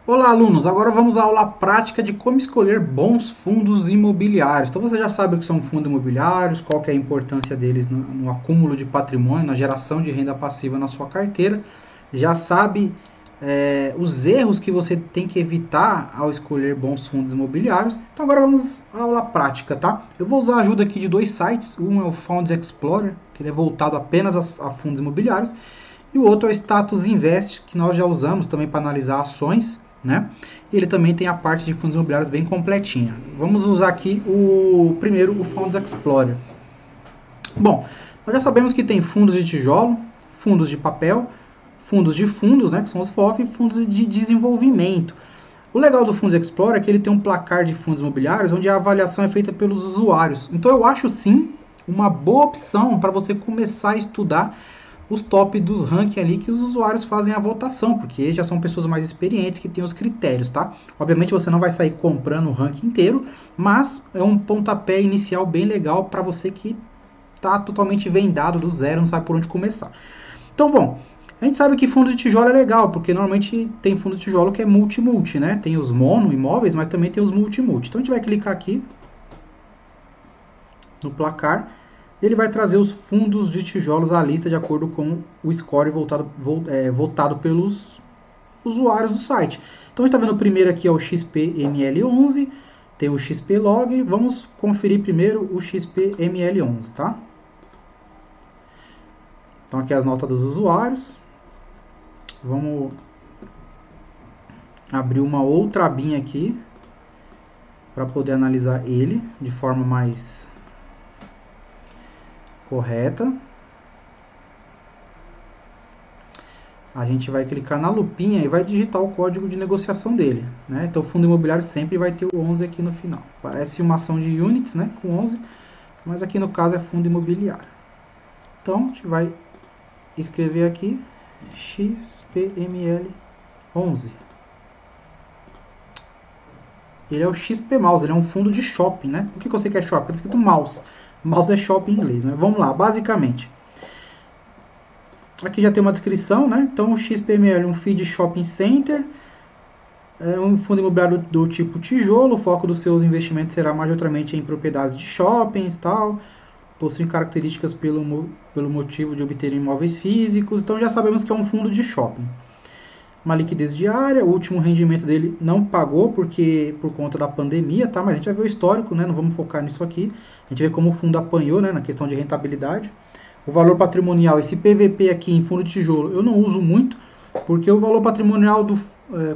Olá, alunos! Agora vamos à aula prática de como escolher bons fundos imobiliários. Então você já sabe o que são fundos imobiliários, qual que é a importância deles no acúmulo de patrimônio, na geração de renda passiva na sua carteira. Já sabe os erros que você tem que evitar ao escolher bons fundos imobiliários. Então agora vamos à aula prática, tá? Eu vou usar a ajuda aqui de dois sites. Um é o Funds Explorer, que ele é voltado apenas a fundos imobiliários, e o outro é o Status Invest, que nós já usamos também para analisar ações, né? E ele também tem a parte de fundos imobiliários bem completinha. Vamos usar aqui o primeiro, o Funds Explorer. Bom, nós já sabemos que tem fundos de tijolo, fundos de papel, fundos de fundos, né, que são os FOF, e fundos de desenvolvimento. O legal do Fundos Explorer é que ele tem um placar de fundos imobiliários onde a avaliação é feita pelos usuários. Então eu acho sim uma boa opção para você começar a estudar os top dos rankings ali que os usuários fazem a votação, porque já são pessoas mais experientes que têm os critérios, tá? Obviamente você não vai sair comprando o ranking inteiro, mas é um pontapé inicial bem legal para você que está totalmente vendado do zero, não sabe por onde começar. Então, bom, a gente sabe que fundo de tijolo é legal, porque normalmente tem fundo de tijolo que é multi-multi, né? Tem os mono imóveis, mas também tem os multi-multi. Então a gente vai clicar aqui no placar. Ele vai trazer os fundos de tijolos à lista de acordo com o score votado pelos usuários do site. Então a gente está vendo o primeiro aqui é o XPML11, tem o XPlog. Vamos conferir primeiro o XPML11, tá? Então aqui as notas dos usuários. Vamos abrir uma outra abinha aqui para poder analisar ele de forma mais correta. A gente vai clicar na lupinha e vai digitar o código de negociação dele, né? Então o fundo imobiliário sempre vai ter o 11 aqui no final. Parece uma ação de units, né, com 11, mas aqui no caso é fundo imobiliário. Então a gente vai escrever aqui XPML11. Ele é o XP Mouse, ele é um fundo de shopping, né? Por que você quer shopping? Porque está escrito mouse. Mouse é shopping em inglês, né? Vamos lá, basicamente. Aqui já tem uma descrição, né? Então o XPML é um feed shopping center, é um fundo imobiliário do tipo tijolo. O foco dos seus investimentos será majoritariamente em propriedades de shoppings, tal. Possui características pelo motivo de obter imóveis físicos. Então já sabemos que é um fundo de shopping. Uma liquidez diária, o último rendimento dele não pagou porque por conta da pandemia, tá? Mas a gente vai ver o histórico, né? Não vamos focar nisso aqui. A gente vê como o fundo apanhou, né, na questão de rentabilidade. O valor patrimonial, esse PVP aqui em fundo de tijolo, eu não uso muito, porque o valor patrimonial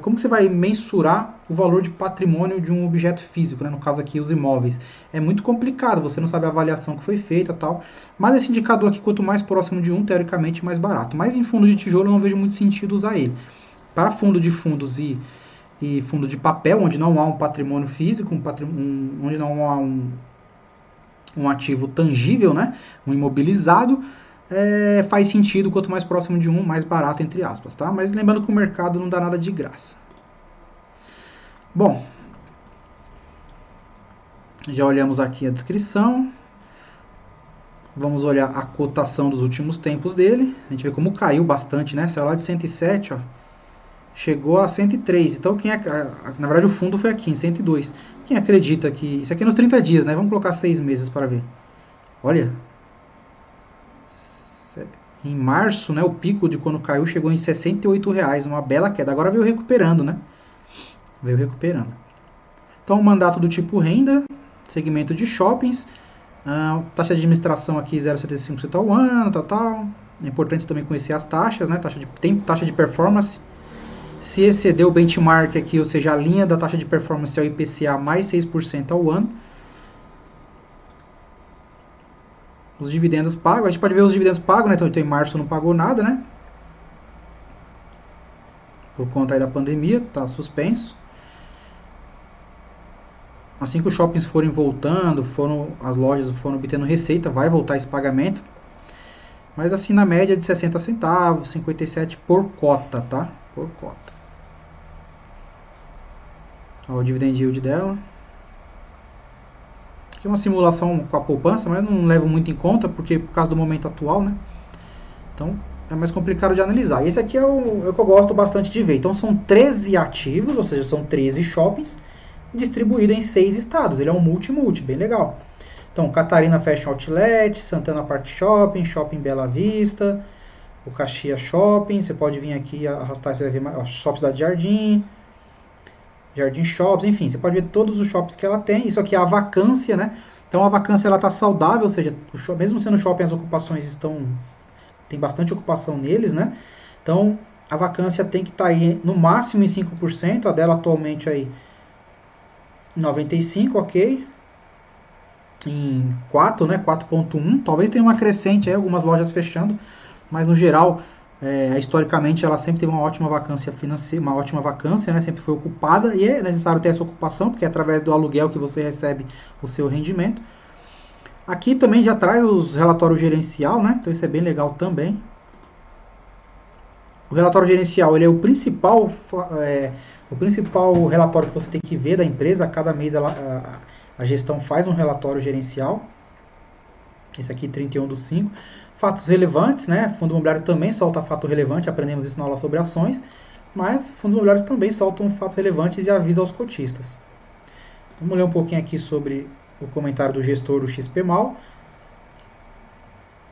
como que você vai mensurar o valor de patrimônio de um objeto físico, né? No caso aqui os imóveis? É muito complicado, você não sabe a avaliação que foi feita e tal. Mas esse indicador aqui, quanto mais próximo de 1, teoricamente mais barato. Mas em fundo de tijolo eu não vejo muito sentido usar ele. Para fundo de fundos e fundo de papel, onde não há um patrimônio físico, onde não há um ativo tangível, né, um imobilizado, faz sentido quanto mais próximo de 1, mais barato, entre aspas, tá? Mas lembrando que o mercado não dá nada de graça. Bom, já olhamos aqui a descrição. Vamos olhar a cotação dos últimos tempos dele. A gente vê como caiu bastante, né? Saiu lá de 107, ó, chegou a 103. Então, na verdade, o fundo foi aqui, em 102. Quem acredita que... Isso aqui é nos 30 dias, né? Vamos colocar 6 meses para ver. Olha. Em março, né, o pico de quando caiu chegou em R$68. Uma bela queda. Agora veio recuperando, né? Veio recuperando. Então, mandato do tipo renda, segmento de shoppings. Taxa de administração aqui 0,75% ao ano, tal. É importante também conhecer as taxas, né? Tem taxa de performance. Se exceder o benchmark aqui, ou seja, a linha da taxa de performance é o IPCA mais 6% ao ano. Os dividendos pagos, a gente pode ver os dividendos pagos, né? Então em março não pagou nada, né? Por conta aí da pandemia, tá suspenso. Assim que os shoppings forem voltando, as lojas foram obtendo receita, vai voltar esse pagamento. Mas assim na média de 60 centavos, 57 por cota, tá? Por cota. Ó, o dividend yield dela. Aqui é uma simulação com a poupança, mas não levo muito em conta, porque por causa do momento atual, né? Então, é mais complicado de analisar. Esse aqui é o que eu gosto bastante de ver. Então são 13 ativos, ou seja, são 13 shoppings distribuídos em 6 estados. Ele é um multi, bem legal. Então, Catarina Fashion Outlet, Santana Park Shopping, Shopping Bela Vista, o Caxias Shopping. Você pode vir aqui arrastar, você vai ver mais, Shopping Cidade Jardim, Jardim Shops, enfim, você pode ver todos os shops que ela tem. Isso aqui é a vacância, né? Então a vacância ela está saudável, ou seja, mesmo sendo shopping, as ocupações tem bastante ocupação neles, né? Então a vacância tem que estar aí no máximo em 5%, a dela atualmente aí 95%, ok? Em 4, né? 4,1, talvez tenha uma crescente aí, algumas lojas fechando, mas no geral, historicamente, ela sempre teve uma ótima vacância financeira, uma ótima vacância, né? Sempre foi ocupada, e é necessário ter essa ocupação, porque é através do aluguel que você recebe o seu rendimento. Aqui também já traz os relatórios gerencial, né? Então isso é bem legal também. O relatório gerencial, ele é o principal relatório que você tem que ver da empresa. A cada mês a gestão faz um relatório gerencial. Esse aqui, 31/5. Fatos relevantes, né? Fundo imobiliário também solta fato relevante, aprendemos isso na aula sobre ações, mas fundos imobiliários também soltam fatos relevantes e avisam aos cotistas. Vamos ler um pouquinho aqui sobre o comentário do gestor do XPMAL.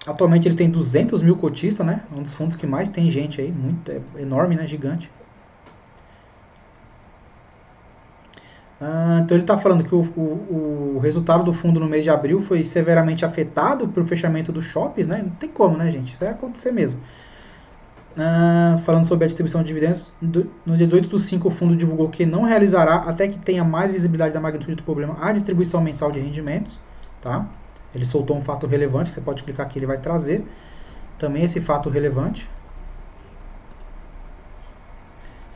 Atualmente eles têm 200 mil cotistas, né? Um dos fundos que mais tem gente aí, enorme, né? Gigante. Então ele está falando que o resultado do fundo no mês de abril foi severamente afetado pelo fechamento dos shoppings, né? Não tem como, né, gente? Isso vai acontecer mesmo. Falando sobre a distribuição de dividendos, no dia 18/5 o fundo divulgou que não realizará, até que tenha mais visibilidade da magnitude do problema, a distribuição mensal de rendimentos. Tá? Ele soltou um fato relevante, que você pode clicar aqui, ele vai trazer também esse fato relevante.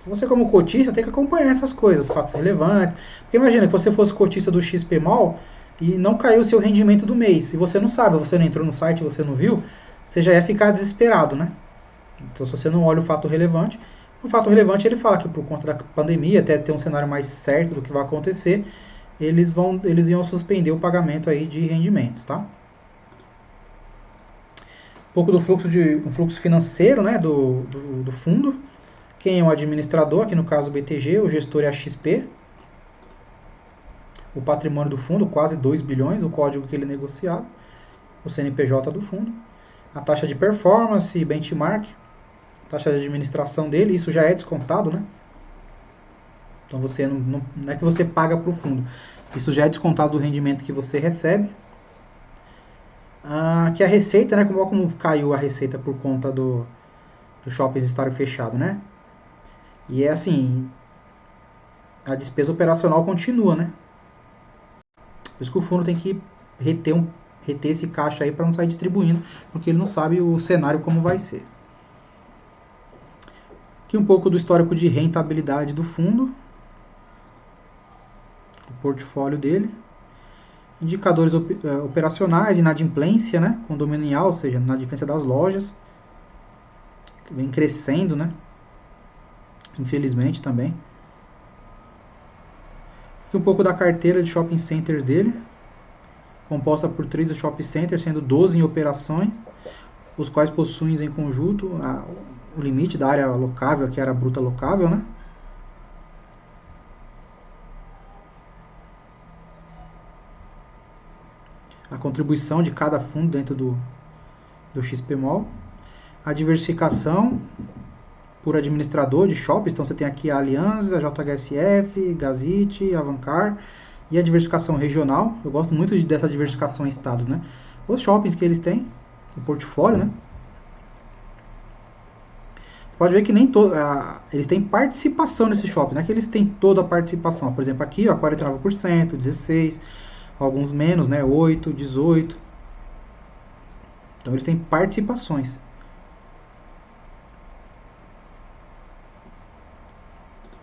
Você, como cotista, tem que acompanhar essas coisas, fatos relevantes. Porque imagina que você fosse cotista do XPMOL e não caiu o seu rendimento do mês. Se você não sabe, você não entrou no site, você não viu, você já ia ficar desesperado, né? Então, se você não olha o fato relevante, ele fala que por conta da pandemia, até ter um cenário mais certo do que vai acontecer, eles iam suspender o pagamento aí de rendimentos, tá? Um pouco do fluxo financeiro, né, do fundo. Quem é o administrador, aqui no caso o BTG, o gestor é a XP. O patrimônio do fundo, quase 2 bilhões, o código que ele é negociado. O CNPJ do fundo. A taxa de performance, benchmark, taxa de administração dele, isso já é descontado, né? Então você não é que você paga para o fundo, isso já é descontado do rendimento que você recebe. Aqui a receita, né? Como caiu a receita por conta do shopping estar fechado, né? E é assim, a despesa operacional continua, né? Por isso que o fundo tem que reter esse caixa aí para não sair distribuindo, porque ele não sabe o cenário como vai ser. Aqui um pouco do histórico de rentabilidade do fundo, o portfólio dele. Indicadores operacionais, inadimplência, né? Condominial, ou seja, inadimplência das lojas, que vem crescendo, né? Infelizmente também. Aqui um pouco da carteira de shopping centers dele, composta por 13 shopping centers, sendo 12 em operações, os quais possuem em conjunto o limite da área alocável, que era a bruta alocável, né? A contribuição de cada fundo dentro do XPMOL. A diversificação por administrador de shoppings, então você tem aqui a Aliança, a JHSF, Gazite, Avancar, e a diversificação regional. Eu gosto muito dessa diversificação em estados, né? Os shoppings que eles têm, o portfólio, né? Você pode ver que nem eles têm participação nesses shoppings, não é que eles têm toda a participação. Por exemplo, aqui, ó, 49%, 16%, alguns menos, né? 8%, 18%. Então eles têm participações.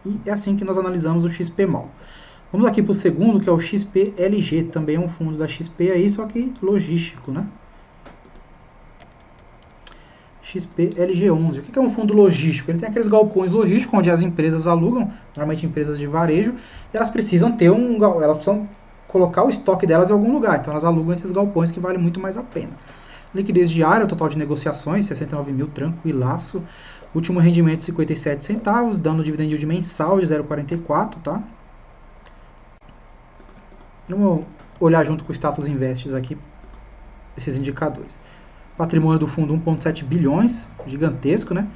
E é assim que nós analisamos o XPMOL. Vamos aqui para o segundo, que é o XPLG, também é um fundo da XP aí, só que logístico, né? XPLG11. O que é um fundo logístico? Ele tem aqueles galpões logísticos onde as empresas alugam, normalmente empresas de varejo, e elas precisam ter elas precisam colocar o estoque delas em algum lugar, então elas alugam esses galpões que vale muito mais a pena. Liquidez diária, o total de negociações, 69 mil, tranquilaço. Último rendimento, 57 centavos, dando dividend yield mensal de 0,44, tá? Vamos olhar junto com o status invests aqui, esses indicadores. Patrimônio do fundo, 1,7 bilhões, gigantesco, né?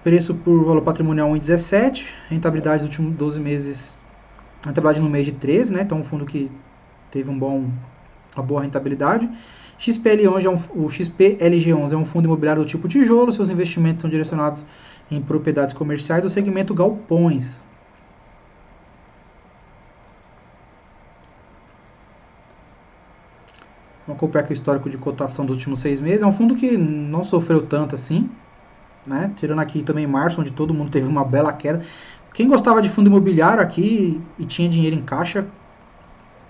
Preço por valor patrimonial 1,17, rentabilidade dos últimos 12 meses, rentabilidade no mês de 13, né? Então um fundo que teve uma boa rentabilidade. O XPLG11 é um fundo imobiliário do tipo tijolo, seus investimentos são direcionados em propriedades comerciais do segmento galpões. Vamos acompanhar aqui o histórico de cotação dos últimos 6 meses. É um fundo que não sofreu tanto assim, né? Tirando aqui também março, onde todo mundo teve uma bela queda. Quem gostava de fundo imobiliário aqui e tinha dinheiro em caixa,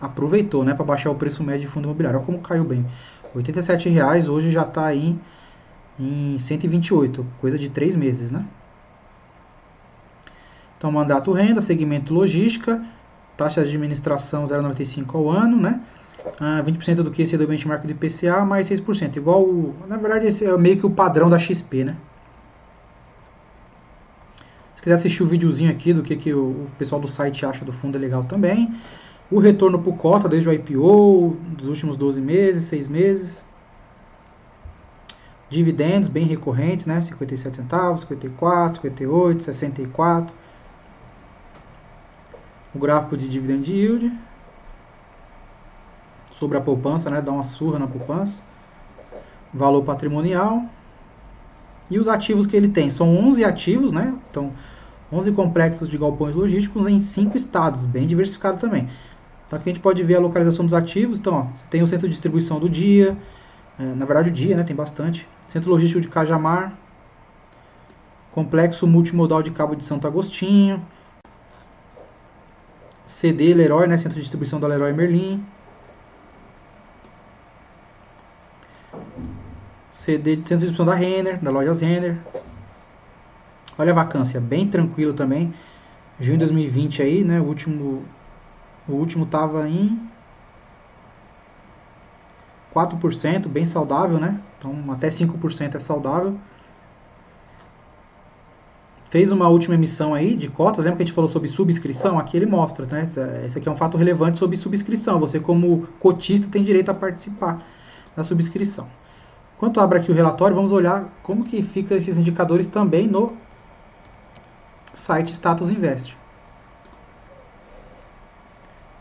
aproveitou, né, para baixar o preço médio de fundo imobiliário. Olha como caiu bem. R$ 87,00, hoje já está aí em 128, coisa de 3 meses, né? Então, mandato renda, segmento logística, taxa de administração 0,95 ao ano, né? 20% do QC do benchmark do IPCA, mais 6%. Igual, na verdade, esse é meio que o padrão da XP, né? Se quiser assistir o videozinho aqui do que o pessoal do site acha do fundo, é legal também. O retorno por cota desde o IPO, dos últimos 12 meses, 6 meses. Dividendos bem recorrentes, né? 57 centavos, 54, 58, 64. O gráfico de dividend yield. Sobre a poupança, né? Dá uma surra na poupança. Valor patrimonial. E os ativos que ele tem. São 11 ativos, né? Então, 11 complexos de galpões logísticos em 5 estados. Bem diversificado também. Então aqui a gente pode ver a localização dos ativos. Então, ó, você tem o centro de distribuição do Dia. Na verdade, o Dia, né? Tem bastante. Centro logístico de Cajamar. Complexo multimodal de Cabo de Santo Agostinho. CD Leroy, né? Centro de distribuição da Leroy Merlin. CD de centro de distribuição da Renner, da Lojas Renner. Olha a vacância, bem tranquilo também. Junho de 2020 aí, né? O último tava em 4%, bem saudável, né? Então até 5% é saudável. Fez uma última emissão aí de cotas, lembra que a gente falou sobre subscrição? Aqui ele mostra, né? Esse aqui é um fato relevante sobre subscrição. Você como cotista tem direito a participar da subscrição. Enquanto abre aqui o relatório, vamos olhar como que fica esses indicadores também no site Status Invest.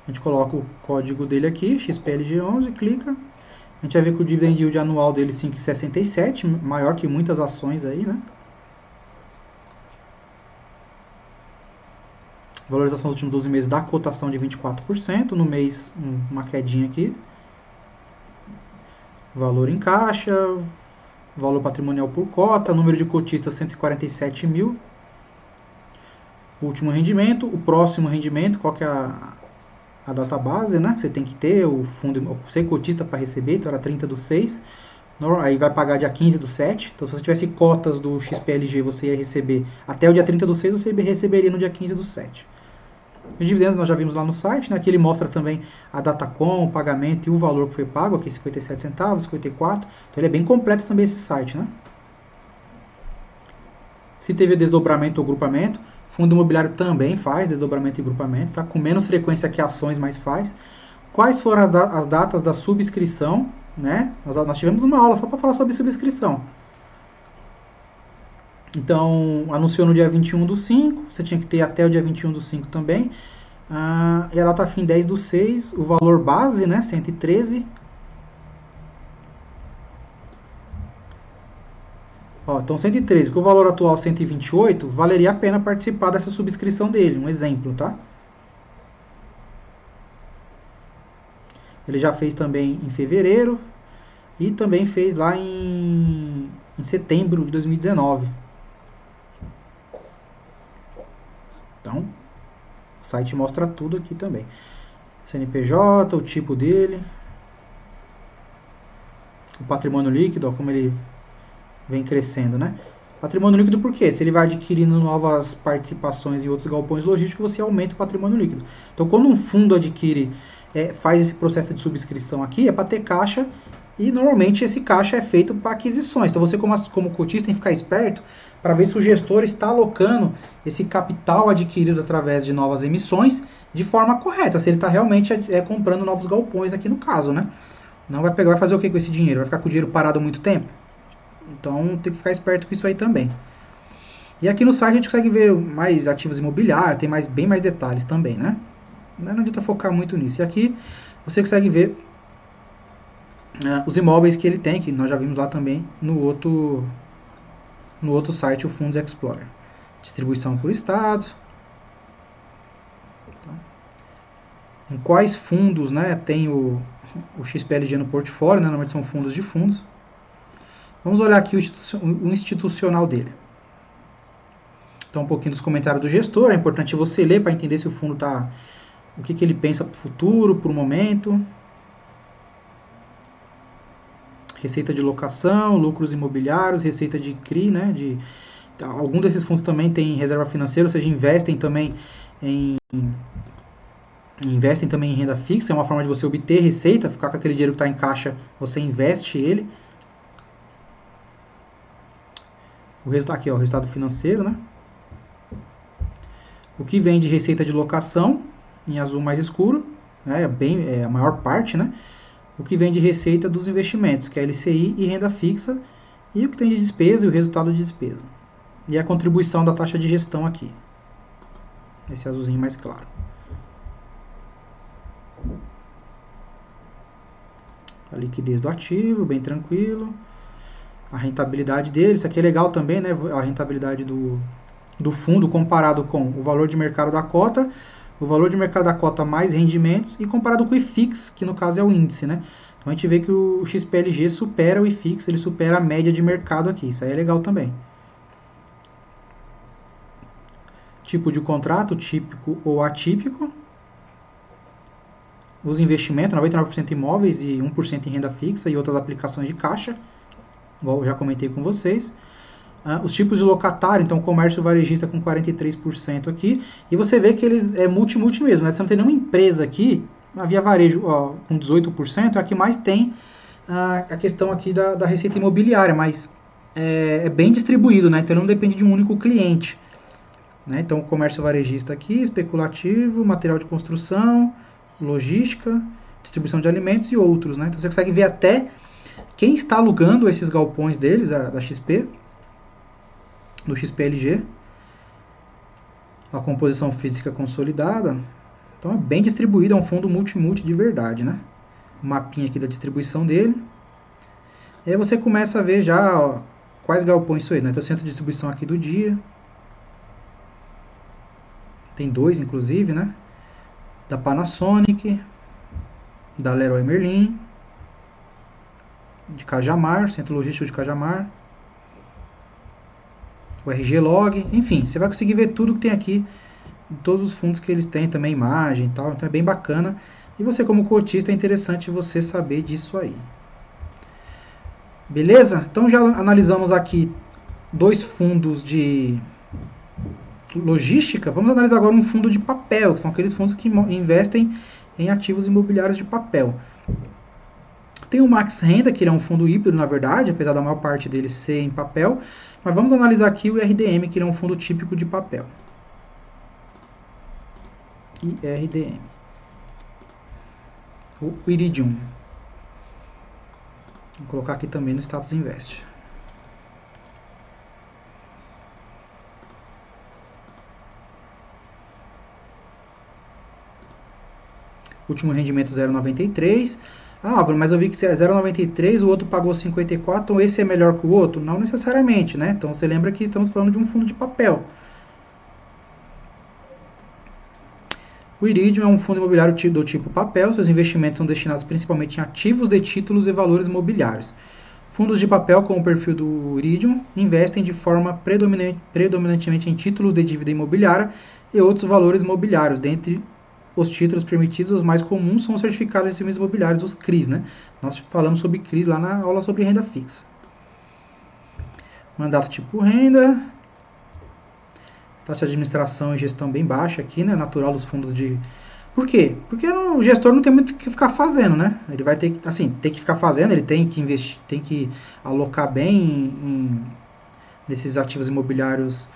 A gente coloca o código dele aqui, XPLG11, clica. A gente vai ver que o dividend yield anual dele é 5,67, maior que muitas ações aí, né? Valorização dos últimos 12 meses da cotação de 24%, no mês uma quedinha aqui. Valor em caixa, valor patrimonial por cota, número de cotistas 147 mil. Último rendimento, o próximo rendimento, qual que é a data base, né? Você tem que ter o fundo, ser cotista para receber, então era 30/6. Aí vai pagar dia 15/7. Então se você tivesse cotas do XPLG, você ia receber até o dia 30/6, você receberia no dia 15/7. Os dividendos nós já vimos lá no site, né? Aqui ele mostra também a datacom, o pagamento e o valor que foi pago, aqui 57 centavos, 54. Então ele é bem completo também esse site, né? Se teve desdobramento ou grupamento, fundo imobiliário também faz desdobramento e grupamento, tá? Com menos frequência que ações, mas faz. Quais foram as datas da subscrição, né? Nós tivemos uma aula só para falar sobre subscrição. Então, anunciou no dia 21/5, você tinha que ter até o dia 21/5 também. E a data fim 10/6, o valor base, né, 113. Então 113, com o valor atual 128, valeria a pena participar dessa subscrição dele, um exemplo, tá? Ele já fez também em fevereiro e também fez lá em setembro de 2019. Então, o site mostra tudo aqui também. CNPJ, o tipo dele, o patrimônio líquido, ó, como ele vem crescendo, né? Patrimônio líquido por quê? Se ele vai adquirindo novas participações em outros galpões logísticos, você aumenta o patrimônio líquido. Então, quando um fundo adquire, faz esse processo de subscrição aqui, é para ter caixa E normalmente esse caixa é feito para aquisições. Então você, como cotista, tem que ficar esperto para ver se o gestor está alocando esse capital adquirido através de novas emissões de forma correta, se ele está realmente comprando novos galpões aqui no caso, né? Não vai pegar, vai fazer o que com esse dinheiro? Vai ficar com o dinheiro parado há muito tempo? Então tem que ficar esperto com isso aí também. E aqui no site a gente consegue ver mais ativos imobiliários, tem bem mais detalhes também, né? Não adianta focar muito nisso. E aqui você consegue ver os imóveis que ele tem, que nós já vimos lá também no outro site, o Fundos Explorer. Distribuição por estados. Em quais fundos, né, tem o XPLG no portfólio, né, normalmente são fundos de fundos. Vamos olhar aqui o institucional dele. Então, um pouquinho dos comentários do gestor. É importante você ler para entender se o fundo está... O que ele pensa para o futuro, para o momento. Receita de locação, lucros imobiliários, receita de CRI, né? Algum desses fundos também tem reserva financeira, ou seja, investem também em renda fixa. É uma forma de você obter receita, ficar com aquele dinheiro que está em caixa, você investe ele. O resultado aqui, ó, o resultado financeiro, né? O que vem de receita de locação, em azul mais escuro, né? É a maior parte, né? O que vem de receita dos investimentos, que é LCI e renda fixa, e o que tem de despesa e o resultado de despesa. E a contribuição da taxa de gestão aqui. Esse azulzinho mais claro. A liquidez do ativo, bem tranquilo. A rentabilidade dele, isso aqui é legal também, né? A rentabilidade do fundo comparado com o valor de mercado da cota, o valor de mercado da cota mais rendimentos e comparado com o IFIX, que no caso é o índice, né? Então a gente vê que o XPLG supera o IFIX, ele supera a média de mercado aqui, isso aí é legal também. Tipo de contrato, típico ou atípico. Os investimentos, 99% imóveis e 1% em renda fixa e outras aplicações de caixa, igual eu já comentei com vocês. Os tipos de locatário, então comércio varejista com 43% aqui, e você vê que eles é multi mesmo, né? Você não tem nenhuma empresa aqui, a Via Varejo com 18%, é a que mais tem a questão aqui da receita imobiliária, mas é bem distribuído, né? Então não depende de um único cliente. Né? Então comércio varejista aqui, especulativo, material de construção, logística, distribuição de alimentos e outros. Né? Então você consegue ver até quem está alugando esses galpões deles, da XP, do XPLG, a composição física consolidada. Então é bem distribuído, é um fundo multi de verdade, né? O mapinha aqui da distribuição dele. E aí você começa a ver já quais galpões são eles, né? Então o centro de distribuição aqui do dia. Tem 2 inclusive, né? Da Panasonic, da Leroy Merlin, de Cajamar, centro logístico de Cajamar. O RG Log, enfim, você vai conseguir ver tudo que tem aqui, todos os fundos que eles têm também, imagem e tal, então é bem bacana. E você como cotista é interessante você saber disso aí. Beleza? Então já analisamos aqui 2 fundos de logística. Vamos analisar agora um fundo de papel, que são aqueles fundos que investem em ativos imobiliários de papel. Tem o Max Renda, que ele é um fundo híbrido, na verdade, apesar da maior parte dele ser em papel. Mas vamos analisar aqui o IRDM, que ele é um fundo típico de papel. IRDM. O Iridium. Vou colocar aqui também no Status Invest. Último rendimento 0,93. Álvaro, mas eu vi que se é 0,93, o outro pagou 54, então esse é melhor que o outro? Não necessariamente, né? Então você lembra que estamos falando de um fundo de papel. O Iridium é um fundo imobiliário do tipo papel, seus investimentos são destinados principalmente em ativos de títulos e valores imobiliários. Fundos de papel com o perfil do Iridium investem de forma predominantemente em títulos de dívida imobiliária e outros valores imobiliários, dentre os títulos permitidos, os mais comuns são os certificados de serviços imobiliários, os CRIs, né? Nós falamos sobre CRIs lá na aula sobre renda fixa. Mandato tipo renda. Taxa de administração e gestão bem baixa aqui, né? Natural dos fundos de Por quê? Porque o gestor não tem muito o que ficar fazendo, né? Ele vai ter que, assim, tem que ficar fazendo, ele tem que investir, tem que alocar bem nesses ativos imobiliários,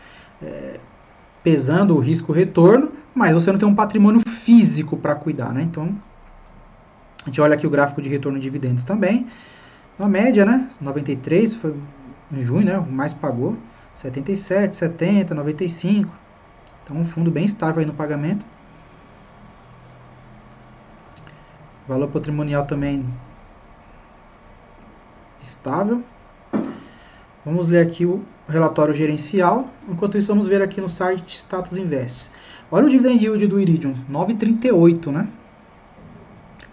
pesando o risco-retorno, mas você não tem um patrimônio físico para cuidar, né? Então, a gente olha aqui o gráfico de retorno de dividendos também. Na média, né? 93 foi em junho, né? O mais pagou. 77, 70, 95. Então, um fundo bem estável aí no pagamento. Valor patrimonial também estável. Vamos ler aqui o relatório gerencial. Enquanto isso, vamos ver aqui no site Status Invest. Olha o dividend yield do Iridium, 9,38, né?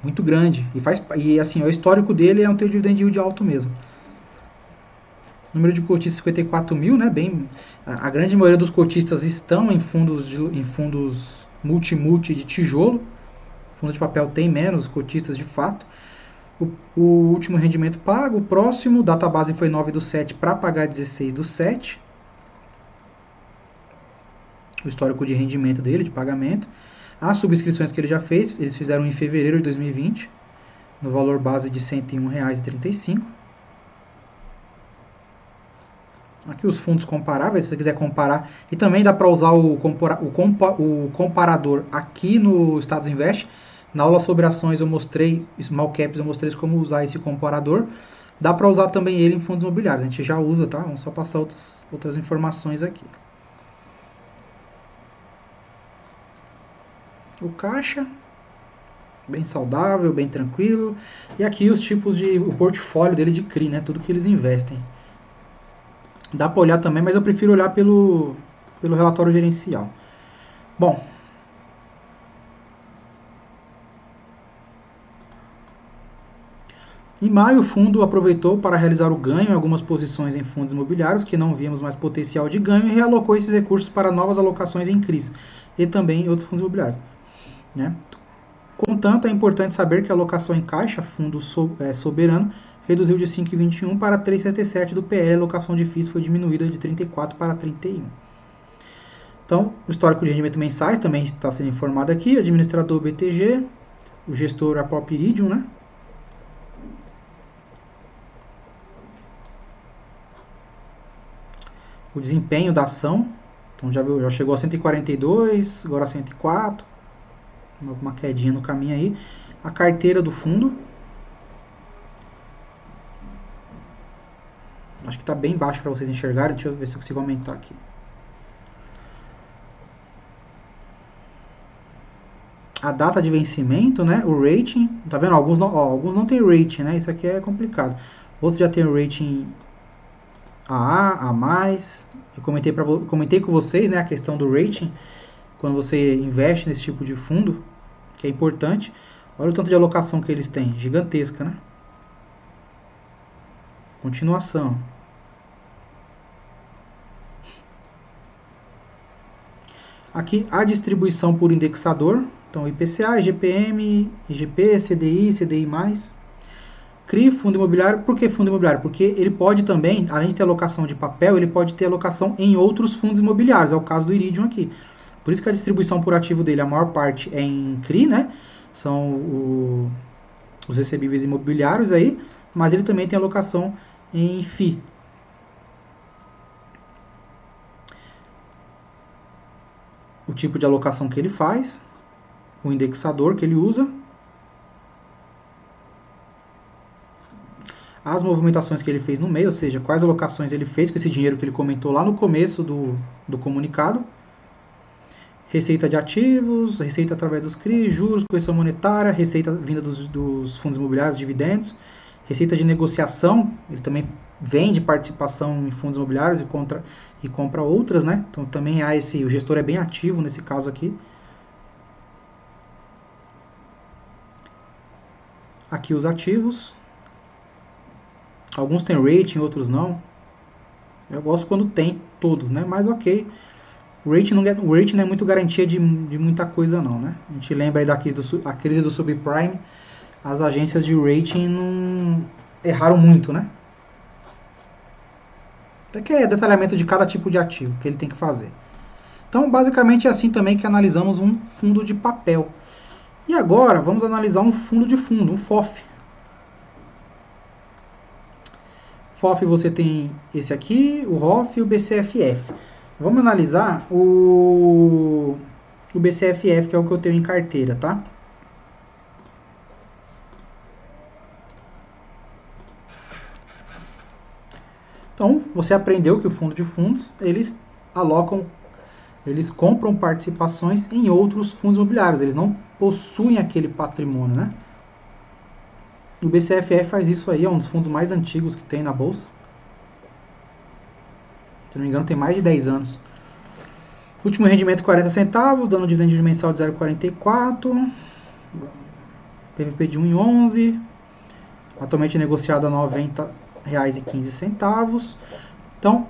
Muito grande. E assim, o histórico dele é um ter dividend yield alto mesmo. Número de cotistas 54 mil, né? A grande maioria dos cotistas estão em fundos multi de tijolo. Fundo de papel tem menos cotistas de fato. O último rendimento pago, o próximo, database foi 9/7 para pagar 16/7. O histórico de rendimento dele, de pagamento. As subscrições que ele já fez, eles fizeram em fevereiro de 2020, no valor base de R$ 101,35. Aqui os fundos comparáveis, se você quiser comparar. E também dá para usar o comparador aqui no Status Invest. Na aula sobre ações eu mostrei, small caps eu mostrei como usar esse comparador. Dá para usar também ele em fundos imobiliários. A gente já usa, tá? Vamos só passar outras informações aqui. O caixa, bem saudável, bem tranquilo. E aqui os tipos o portfólio dele de CRI, né? Tudo que eles investem. Dá para olhar também, mas eu prefiro olhar pelo relatório gerencial. Bom, em maio, o fundo aproveitou para realizar o ganho em algumas posições em fundos imobiliários que não víamos mais potencial de ganho e realocou esses recursos para novas alocações em CRIs e também em outros fundos imobiliários, né? Contanto, é importante saber que a alocação em caixa, fundo soberano, reduziu de 5,21 para 3,77 do PL, a alocação de FIIs foi diminuída de 34 para 31. Então, o histórico de rendimento mensais também está sendo informado aqui, administrador BTG, o gestor a própria Iridium, né? O desempenho da ação, então já chegou a 142, agora a 104, uma quedinha no caminho aí. A carteira do fundo, acho que está bem baixo para vocês enxergarem. Deixa eu ver se eu consigo aumentar aqui. A data de vencimento, né? O rating, tá vendo? Alguns não tem rating, né? Isso aqui é complicado. Outros já tem rating AA, A+. Eu comentei com vocês, né, a questão do rating quando você investe nesse tipo de fundo, que é importante. Olha o tanto de alocação que eles têm, gigantesca, né? Continuação. Aqui a distribuição por indexador, então IPCA, IGPM, IGP, CDI, CDI+. CRI, fundo imobiliário. Por que fundo imobiliário? Porque ele pode também, além de ter alocação de papel, ele pode ter alocação em outros fundos imobiliários. É o caso do Iridium aqui. Por isso que a distribuição por ativo dele, a maior parte é em CRI, né? São os recebíveis imobiliários aí, mas ele também tem alocação em FI. O tipo de alocação que ele faz, o indexador que ele usa, as movimentações que ele fez no meio, ou seja, quais alocações ele fez com esse dinheiro que ele comentou lá no começo do comunicado, receita de ativos, receita através dos CRI, juros, correção monetária, receita vinda dos fundos imobiliários, dividendos, receita de negociação, ele também vende participação em fundos imobiliários e compra outras, né? Então também há o gestor é bem ativo nesse caso aqui. Aqui os ativos. Alguns têm rating, outros não. Eu gosto quando tem todos, né? Mas ok. O rating não é muito garantia de muita coisa não, né? A gente lembra aí da crise do subprime. As agências de rating não erraram muito, né? Até que é detalhamento de cada tipo de ativo que ele tem que fazer. Então, basicamente é assim também que analisamos um fundo de papel. E agora vamos analisar um fundo de fundo, um FOF. FOF você tem esse aqui, o ROF e o BCFF. Vamos analisar o BCFF, que é o que eu tenho em carteira, tá? Então, você aprendeu que o fundo de fundos, eles compram participações em outros fundos imobiliários, eles não possuem aquele patrimônio, né? O BCFF faz isso aí, é um dos fundos mais antigos que tem na bolsa. Se não me engano, tem mais de 10 anos. Último rendimento 40 centavos, dando um dividendo mensal de 0,44. PVP de 1,11. Atualmente negociado a R$ 90,15. Então,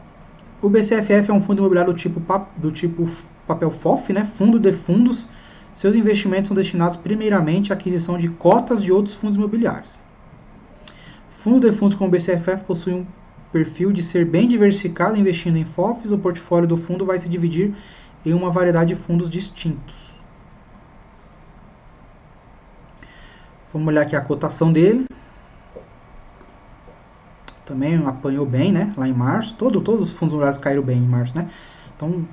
o BCFF é um fundo imobiliário do tipo papel FOF, né? Fundo de fundos. Seus investimentos são destinados primeiramente à aquisição de cotas de outros fundos imobiliários. Fundo de fundos como o BCFF possui um perfil de ser bem diversificado, investindo em FOFs. O portfólio do fundo vai se dividir em uma variedade de fundos distintos. Vamos olhar aqui a cotação dele. Também apanhou bem, né? Lá em março. Todos os fundos imobiliários caíram bem em março, né? Então,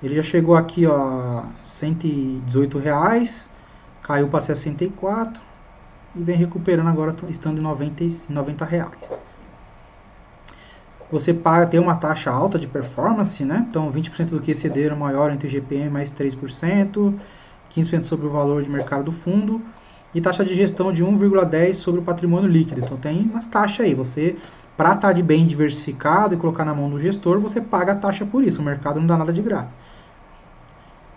ele já chegou aqui, ó, R$ 118, caiu para 64 e vem recuperando agora, estando em R$ 90 reais. Você tem uma taxa alta de performance, né? Então, 20% do que exceder maior entre GPM mais 3%, 15% sobre o valor de mercado do fundo e taxa de gestão de 1,10 sobre o patrimônio líquido. Então, tem umas taxas aí. Você, para estar de bem diversificado e colocar na mão do gestor, você paga a taxa por isso. O mercado não dá nada de graça.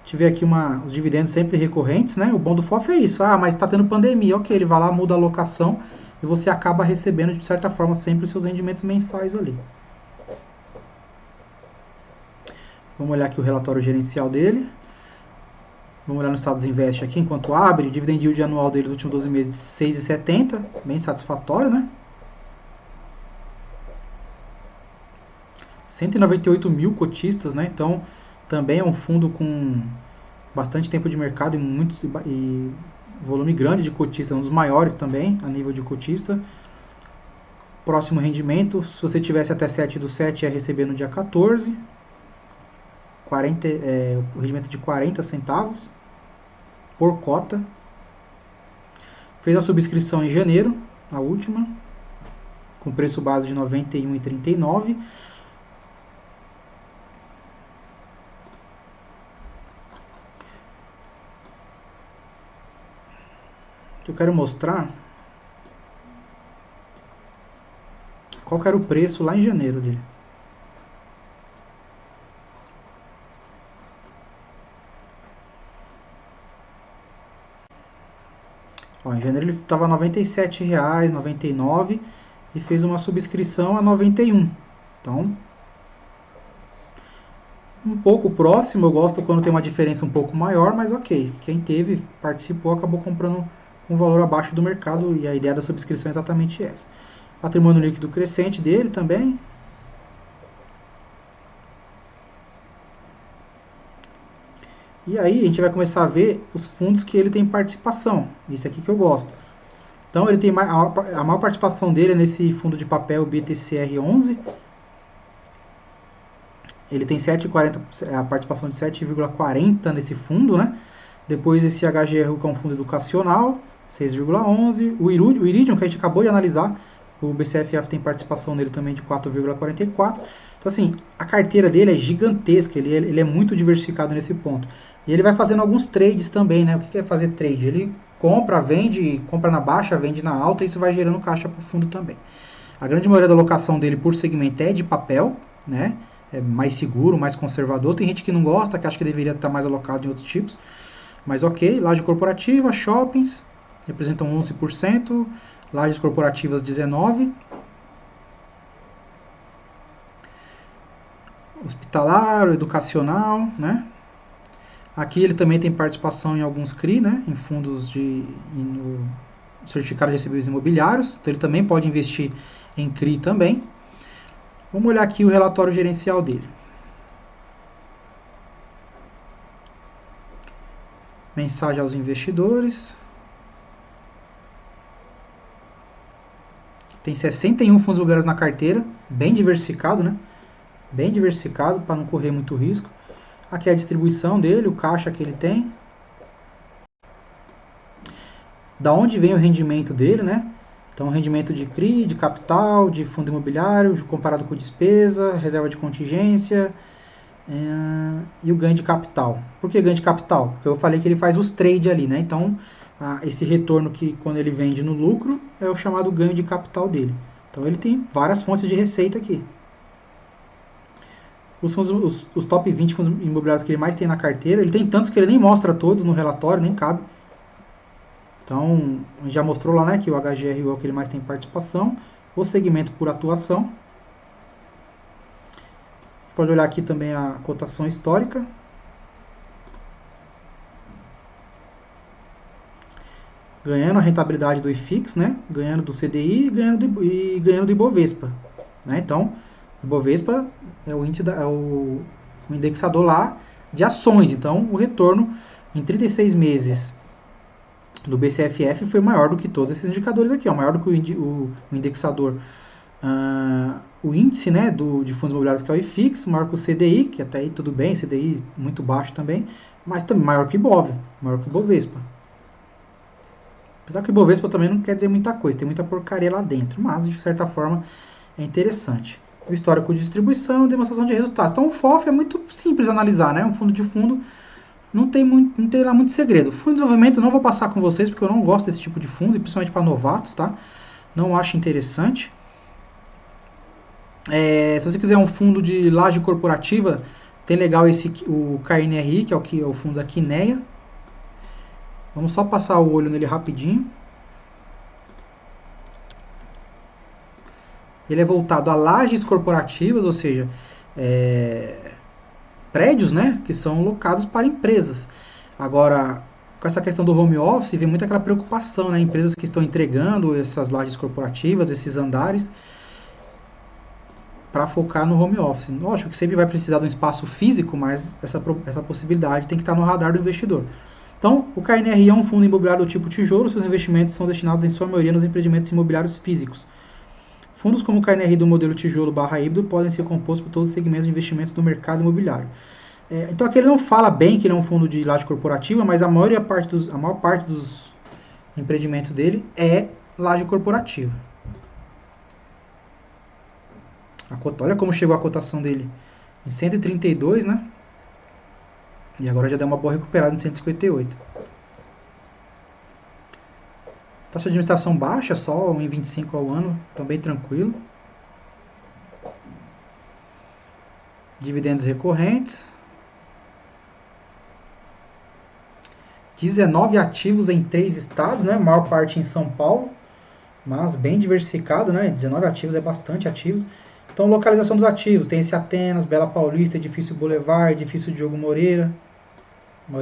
Tive aqui os dividendos sempre recorrentes, né? O bom do FOF é isso. Ah, mas está tendo pandemia. Ok, ele vai lá, muda a alocação e você acaba recebendo, de certa forma, sempre os seus rendimentos mensais ali. Vamos olhar aqui o relatório gerencial dele. Vamos olhar no status invest aqui, enquanto abre. Dividend yield anual dele nos últimos 12 meses de 6,70. Bem satisfatório, né? 198 mil cotistas, né? Então, também é um fundo com bastante tempo de mercado e volume grande de cotistas. Um dos maiores também, a nível de cotista. Próximo rendimento, se você tivesse até 7/7, ia receber no dia 14. O rendimento de 40 centavos por cota. Fez a subscrição em janeiro, a última, com preço base de R$ 91,39. Eu quero mostrar qual que era o preço lá em janeiro dele. Ó, em janeiro ele estava R$ 97,99 e fez uma subscrição a 91. Então, um pouco próximo. Eu gosto quando tem uma diferença um pouco maior, mas ok. Quem teve, participou, acabou comprando um valor abaixo do mercado e a ideia da subscrição é exatamente essa. Patrimônio líquido crescente dele também. E aí a gente vai começar a ver os fundos que ele tem participação. Isso aqui que eu gosto. Então ele tem a maior participação dele é nesse fundo de papel BTCR11. Ele tem 7,40, a participação de 7,40 nesse fundo, né? Depois esse HGR, que é um fundo educacional, 6,11. O Iridium, que a gente acabou de analisar, o BCFF tem participação nele também de 4,44. Então, assim, a carteira dele é gigantesca, ele é muito diversificado nesse ponto. E ele vai fazendo alguns trades também, né? O que é fazer trade? Ele compra, vende, compra na baixa, vende na alta, e isso vai gerando caixa para o fundo também. A grande maioria da alocação dele por segmento é de papel, né? É mais seguro, mais conservador. Tem gente que não gosta, que acha que deveria estar mais alocado em outros tipos. Mas ok, laje corporativa, shoppings, representam 11%, lajes corporativas 19%, hospitalar, educacional, né? Aqui ele também tem participação em alguns CRI, né? Em fundos no certificado de recebíveis imobiliários, então ele também pode investir em CRI também. Vamos olhar aqui o relatório gerencial dele. Mensagem aos investidores. Tem 61 fundos imobiliários na carteira, bem diversificado, né? Bem diversificado para não correr muito risco. Aqui é a distribuição dele, o caixa que ele tem. Da onde vem o rendimento dele, né? Então, rendimento de CRI, de capital, de fundo imobiliário, comparado com despesa, reserva de contingência e o ganho de capital. Por que ganho de capital? Porque eu falei que ele faz os trades ali, né? Então, esse retorno que quando ele vende no lucro é o chamado ganho de capital dele. Então, ele tem várias fontes de receita aqui. Os top 20 fundos imobiliários que ele mais tem na carteira, ele tem tantos que ele nem mostra todos no relatório, nem cabe. Então, a gente já mostrou lá, né, que o HGRU é o que ele mais tem participação, o segmento por atuação. Pode olhar aqui também a cotação histórica. Ganhando a rentabilidade do IFIX, né, ganhando do CDI e ganhando do Ibovespa. Né? Então, o Ibovespa é o índice o indexador lá de ações. Então, o retorno em 36 meses do BCFF foi maior do que todos esses indicadores aqui, ó, maior do que o indexador, o índice, né, de fundos imobiliários, que é o IFIX, maior que o CDI, que até aí tudo bem, CDI muito baixo também, mas também maior que o IBOV, maior que o Ibovespa. Apesar que o Ibovespa também não quer dizer muita coisa, tem muita porcaria lá dentro, mas de certa forma é interessante. O histórico de distribuição e demonstração de resultados. Então o FOF é muito simples de analisar, né, um fundo de fundo. Não tem lá muito segredo. Fundo de desenvolvimento eu não vou passar com vocês, porque eu não gosto desse tipo de fundo, e principalmente para novatos, tá? Não acho interessante. Se você quiser um fundo de laje corporativa, tem legal o KNRI, que é o fundo da Kinea. Vamos só passar o olho nele rapidinho. Ele é voltado a lajes corporativas, ou seja, prédios, né, que são locados para empresas. Agora, com essa questão do home office, vem muito aquela preocupação, né, empresas que estão entregando essas lajes corporativas, esses andares, para focar no home office. Lógico que sempre vai precisar de um espaço físico, mas essa possibilidade tem que estar no radar do investidor. Então, o KNRI é um fundo imobiliário do tipo tijolo, seus investimentos são destinados em sua maioria nos empreendimentos imobiliários físicos. Fundos como o KNRI do modelo tijolo/híbrido podem ser compostos por todos os segmentos de investimentos do mercado imobiliário. Então aqui ele não fala bem que ele é um fundo de laje corporativa, mas a maior parte dos empreendimentos dele é laje corporativa. Olha como chegou a cotação dele em 132, né? E agora já deu uma boa recuperada em 158. Taxa de administração baixa, só 1,25 ao ano, também tranquilo. Dividendos recorrentes. 19 ativos em 3 estados, né? A maior parte em São Paulo, mas bem diversificado, né? 19 ativos é bastante ativos. Então, localização dos ativos. Tem esse Atenas, Bela Paulista, Edifício Boulevard, Edifício Diogo Moreira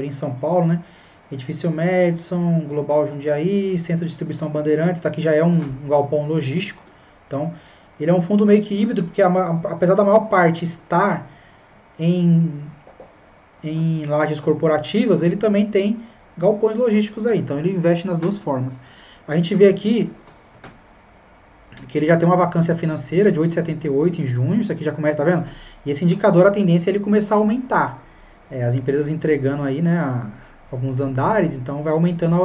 em São Paulo, né? Edifício Madison, Global Jundiaí, Centro de Distribuição Bandeirantes, tá aqui já é um galpão logístico. Então, ele é um fundo meio que híbrido, porque apesar da maior parte estar em lajes corporativas, ele também tem galpões logísticos aí. Então, ele investe nas duas formas. A gente vê aqui que ele já tem uma vacância financeira de 8,78 em junho. Isso aqui já começa, tá vendo? E esse indicador, a tendência é ele começar a aumentar. As empresas entregando aí, né, alguns andares, então vai aumentando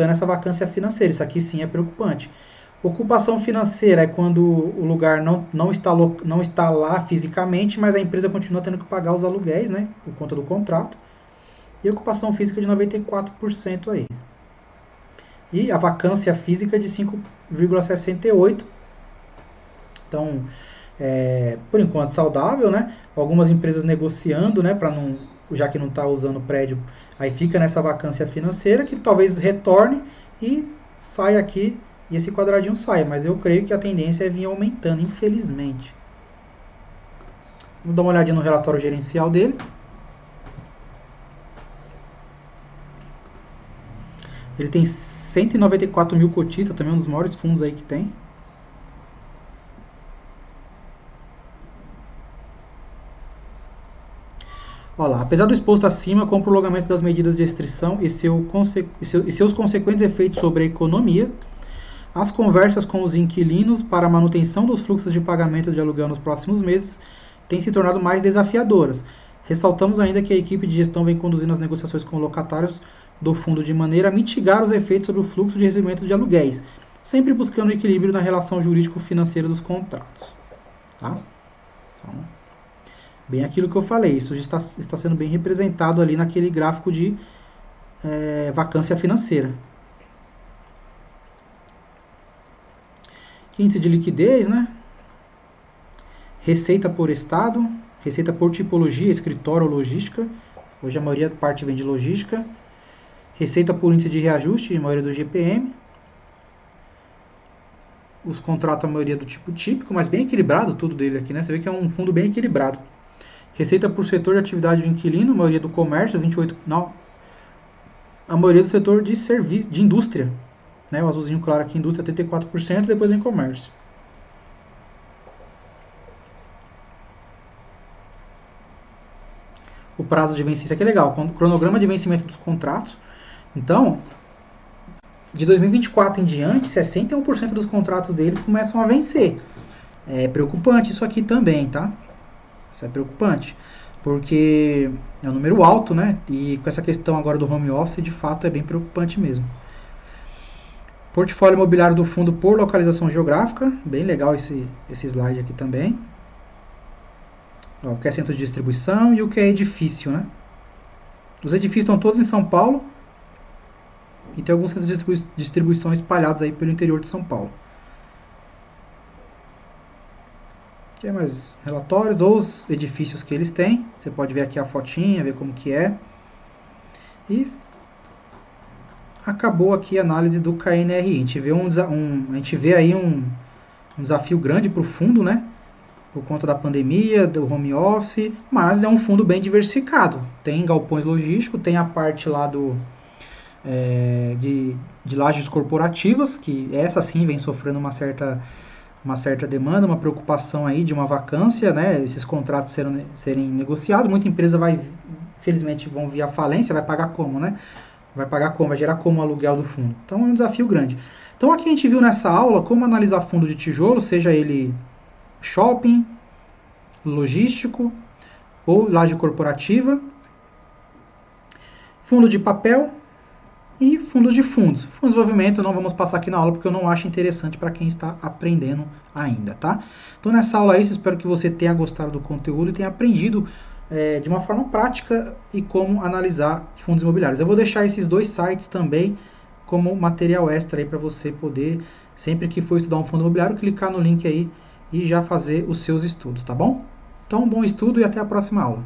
essa vacância financeira. Isso aqui sim é preocupante. Ocupação financeira é quando o lugar não está lá fisicamente, mas a empresa continua tendo que pagar os aluguéis, né, por conta do contrato. E ocupação física de 94% aí. E a vacância física de 5,68%. Então, por enquanto saudável, né? Algumas empresas negociando, né, já que não está usando o prédio, aí fica nessa vacância financeira que talvez retorne e saia aqui e esse quadradinho saia, mas eu creio que a tendência é vir aumentando, infelizmente. Vamos dar uma olhadinha no relatório gerencial dele. Ele tem 194 mil cotistas, também um dos maiores fundos aí que tem. Olha lá, apesar do exposto acima, com o prolongamento das medidas de restrição e seus consequentes efeitos sobre a economia, As conversas com os inquilinos para a manutenção dos fluxos de pagamento de aluguel nos próximos meses têm se tornado mais desafiadoras. Ressaltamos ainda que a equipe de gestão vem conduzindo as negociações com locatários do fundo de maneira a mitigar os efeitos sobre o fluxo de recebimento de aluguéis, sempre buscando equilíbrio na relação jurídico-financeira dos contratos. Tá? Então, bem aquilo que eu falei, isso está sendo bem representado ali naquele gráfico de vacância financeira. Índice de liquidez, né? Receita por estado, receita por tipologia, escritório ou logística. Hoje a maioria da parte vem de logística. Receita por índice de reajuste, a maioria do GPM. Os contratos, a maioria do tipo típico, mas bem equilibrado tudo dele aqui, né? Você vê que é um fundo bem equilibrado. Receita por setor de atividade de inquilino, a maioria do comércio, 28%. Não, a maioria do setor de serviço, de indústria. Né, o azulzinho claro aqui, indústria 34%, depois em comércio. O prazo de vencimento, isso aqui é legal, cronograma de vencimento dos contratos. Então, de 2024 em diante, 61% dos contratos deles começam a vencer. É preocupante isso aqui também, tá? Isso é preocupante, porque é um número alto, né? E com essa questão agora do home office, de fato, é bem preocupante mesmo. Portfólio imobiliário do fundo por localização geográfica, bem legal esse slide aqui também. Ó, o que é centro de distribuição e o que é edifício, né? Os edifícios estão todos em São Paulo e tem alguns centros de distribuição espalhados aí pelo interior de São Paulo. Aqui é mais relatórios ou os edifícios que eles têm. Você pode ver aqui a fotinha, ver como que é. E acabou aqui a análise do KNRI. A gente vê aí um desafio grande para o fundo, né? Por conta da pandemia, do home office, mas é um fundo bem diversificado. Tem galpões logísticos, tem a parte lá de lajes corporativas, que essa sim vem sofrendo uma certa demanda, uma preocupação aí de uma vacância, né? Esses contratos serem negociados. Muita empresa infelizmente, vão vir à falência, vai pagar como, né? Vai pagar como? Vai gerar como o aluguel do fundo. Então é um desafio grande. Então aqui a gente viu nessa aula como analisar fundo de tijolo, seja ele shopping, logístico ou laje corporativa, fundo de papel e fundos de fundos. Fundo de desenvolvimento não vamos passar aqui na aula porque eu não acho interessante para quem está aprendendo ainda, tá? Então nessa aula aí, espero que você tenha gostado do conteúdo e tenha aprendido de uma forma prática e como analisar fundos imobiliários. Eu vou deixar esses dois sites também como material extra aí para você poder, sempre que for estudar um fundo imobiliário, clicar no link aí e já fazer os seus estudos, tá bom? Então, bom estudo e até a próxima aula.